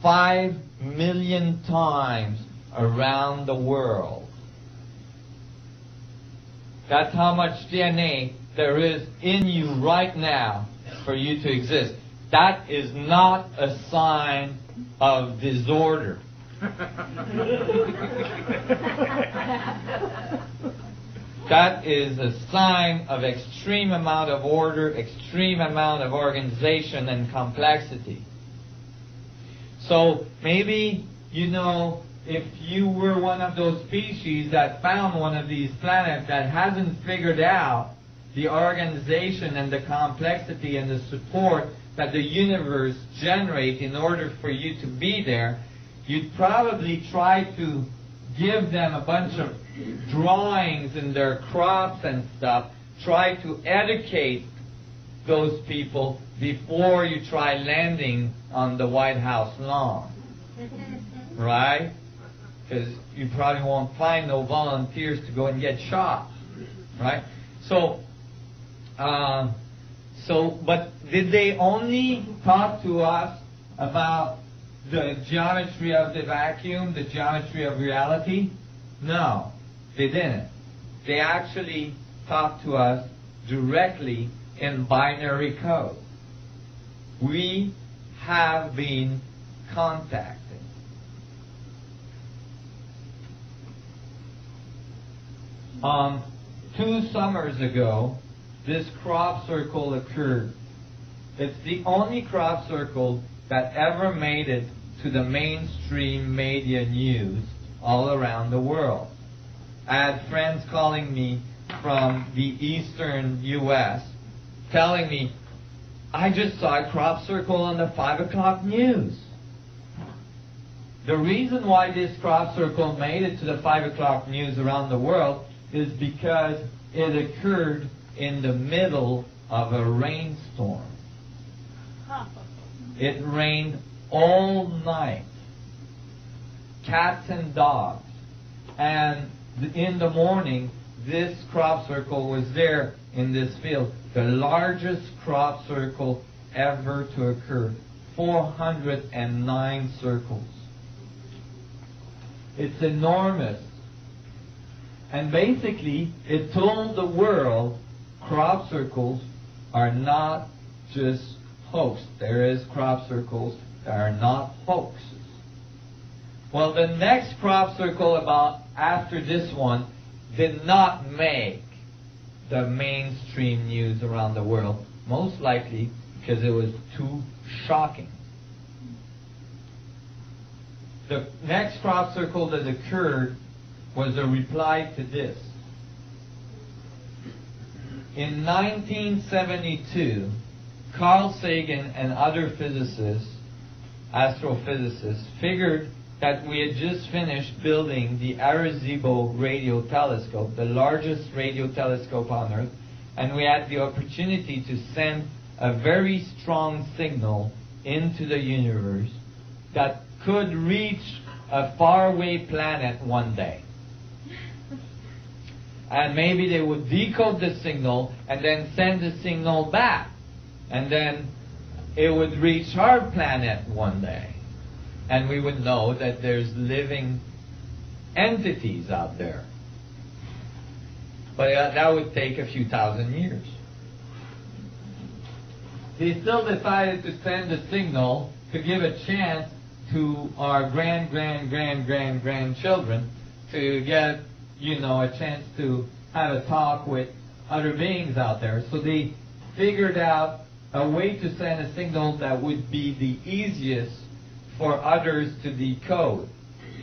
5 million times around the world. That's how much DNA there is in you right now for you to exist. That is not a sign of disorder. That is a sign of extreme amount of order, extreme amount of organization and complexity. So maybe, you know, if you were one of those species that found one of these planets that hasn't figured out the organization and the complexity and the support that the universe generates in order for you to be there, you'd probably try to give them a bunch of drawings in their crops and stuff, try to educate those people before you try landing on the White House lawn. Right? Because you probably won't find no volunteers to go and get shot. Right? But did they only talk to us about the geometry of the vacuum, the geometry of reality? No, they didn't. They actually talked to us directly in binary code. We have been contacted. Two summers ago, this crop circle occurred. It's the only crop circle that ever made it to the mainstream media news all around the world. I had friends calling me from the eastern U.S. telling me, I just saw a crop circle on the 5 o'clock news. The reason why this crop circle made it to the 5 o'clock news around the world is because it occurred in the middle of a rainstorm. It rained all night. Cats and dogs. And in the morning, this crop circle was there in this field. The largest crop circle ever to occur. 409 circles. It's enormous. And basically, it told the world crop circles are not just hoax. There is crop circles that are not hoaxes. Well, the next crop circle after this one did not make the mainstream news around the world, most likely because it was too shocking. The next crop circle that occurred was a reply to this. In 1972, Carl Sagan and other physicists, astrophysicists, figured that we had just finished building the Arecibo radio telescope, the largest radio telescope on Earth, and we had the opportunity to send a very strong signal into the universe that could reach a faraway planet one day. And maybe they would decode the signal and then send the signal back. And then it would reach our planet one day. And we would know that there's living entities out there. But that would take a few thousand years. They still decided to send a signal to give a chance to our grandchildren to get, a chance to have a talk with other beings out there. So they figured out a way to send a signal that would be the easiest for others to decode.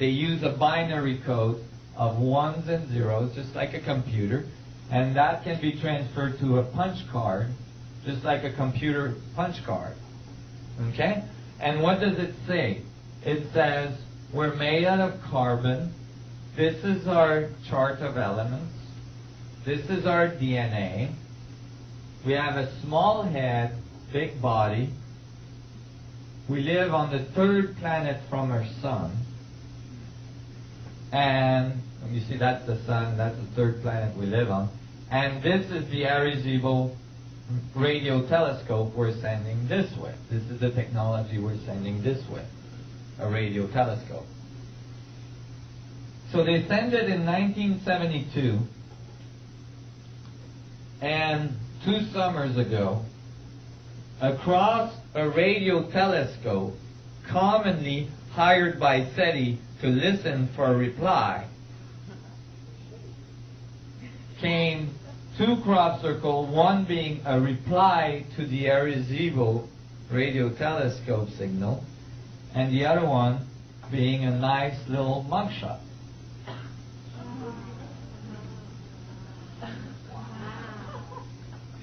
They use a binary code of ones and zeros, just like a computer, and that can be transferred to a punch card, just like a computer punch card. Okay? And what does it say? It says, we're made out of carbon. This is our chart of elements. This is our DNA. We have a small head, big body. We live on the third planet from our sun. And you see that's the sun, that's the third planet we live on. And this is the Arecibo radio telescope we're sending this with. This is the technology we're sending this with. a radio telescope. So they sent it in 1972, and 2 summers ago, across a radio telescope commonly hired by SETI to listen for a reply, came 2 crop circles, one being a reply to the Arecibo radio telescope signal, and the other one being a nice little mugshot.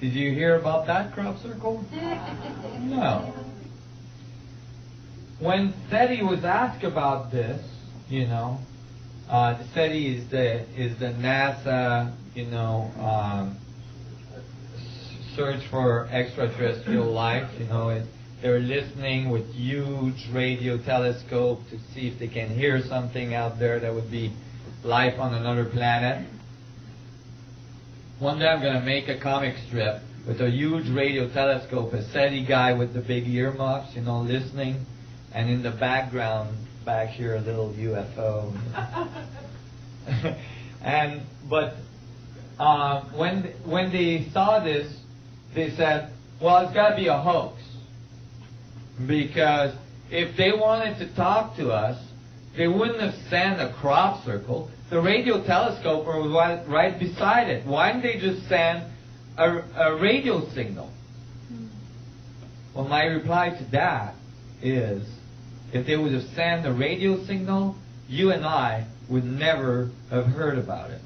Did you hear about that crop circle? No. When SETI was asked about this, you know, SETI is the NASA, you know, search for extraterrestrial life. You know, they're listening with huge radio telescope to see if they can hear something out there that would be life on another planet. One day I'm going to make a comic strip with a huge radio telescope, a SETI guy with the big earmuffs, you know, listening, and in the background, back here, a little UFO. When they saw this, they said, well, it's got to be a hoax. Because if they wanted to talk to us, they wouldn't have sent a crop circle. The radio telescope was right beside it. Why didn't they just send a radio signal? Well, my reply to that is, if they would have sent a radio signal, you and I would never have heard about it.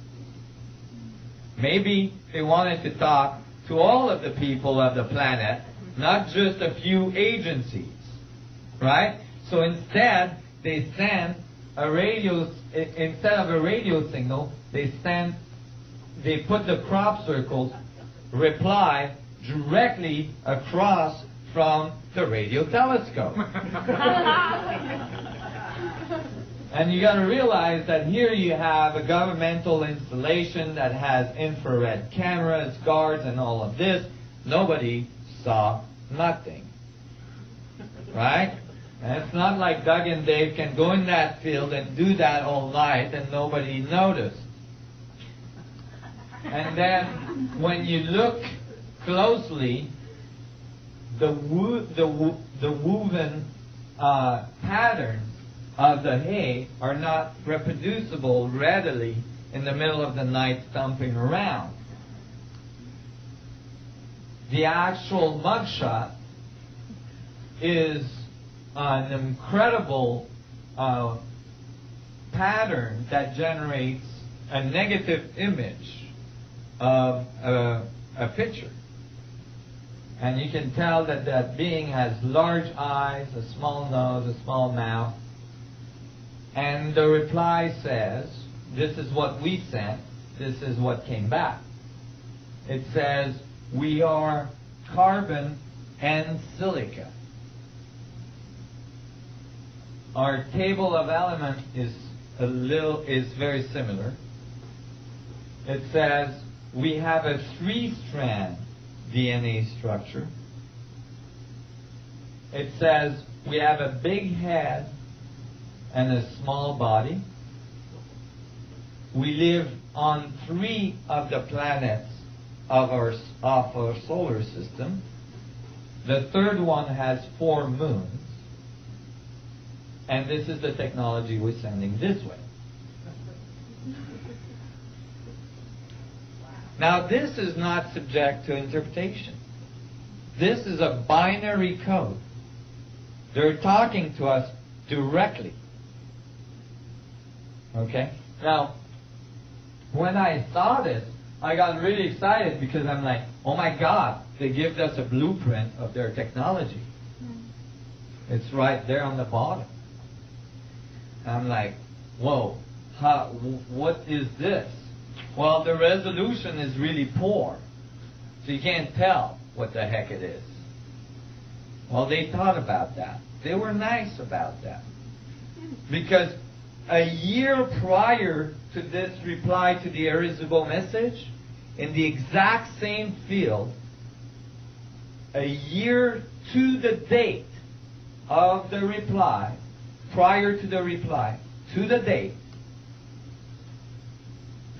Maybe they wanted to talk to all of the people of the planet, not just a few agencies, right? So instead, they sent a radio, instead of a radio signal, they put the crop circles reply directly across from the radio telescope. And you got to realize that here you have a governmental installation that has infrared cameras, guards, and all of this. Nobody saw nothing. Right? And it's not like Doug and Dave can go in that field and do that all night and nobody noticed. And then when you look closely, the woven patterns of the hay are not reproducible readily in the middle of the night stomping around. The actual mugshot is an incredible pattern that generates a negative image of a picture. And you can tell that that being has large eyes, a small nose, a small mouth. And the reply says, this is what we sent, this is what came back. It says, we are carbon and silica. Our table of elements is very similar. It says we have a 3-strand DNA structure. It says we have a big head and a small body. We live on 3 of the planets of our solar system. The third one has 4 moons. And this is the technology we're sending this way. Now, this is not subject to interpretation. This is a binary code. They're talking to us directly. Okay? Now, when I saw this, I got really excited because I'm like, oh my God, they give us a blueprint of their technology. It's right there on the bottom. I'm like, whoa, what is this? Well, the resolution is really poor, so you can't tell what the heck it is. Well, they thought about that. They were nice about that. Because a year prior to this reply to the Arecibo message, in the exact same field, a year to the date of the reply, prior to the reply, to the date,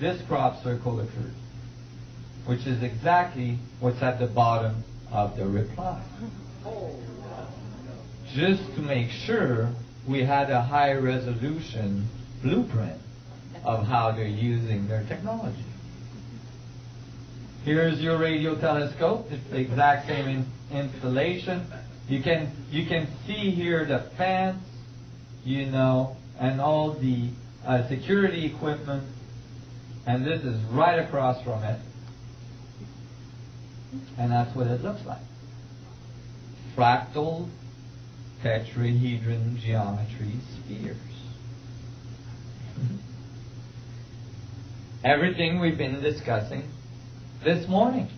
this crop circle occurred, which is exactly what's at the bottom of the reply. Just to make sure we had a high resolution blueprint of how they're using their technology. Here's your radio telescope. It's the exact same installation. You can see here the fence, you know, and all the security equipment, and this is right across from it, and that's what it looks like. Fractal tetrahedron geometry spheres. Everything we've been discussing this morning.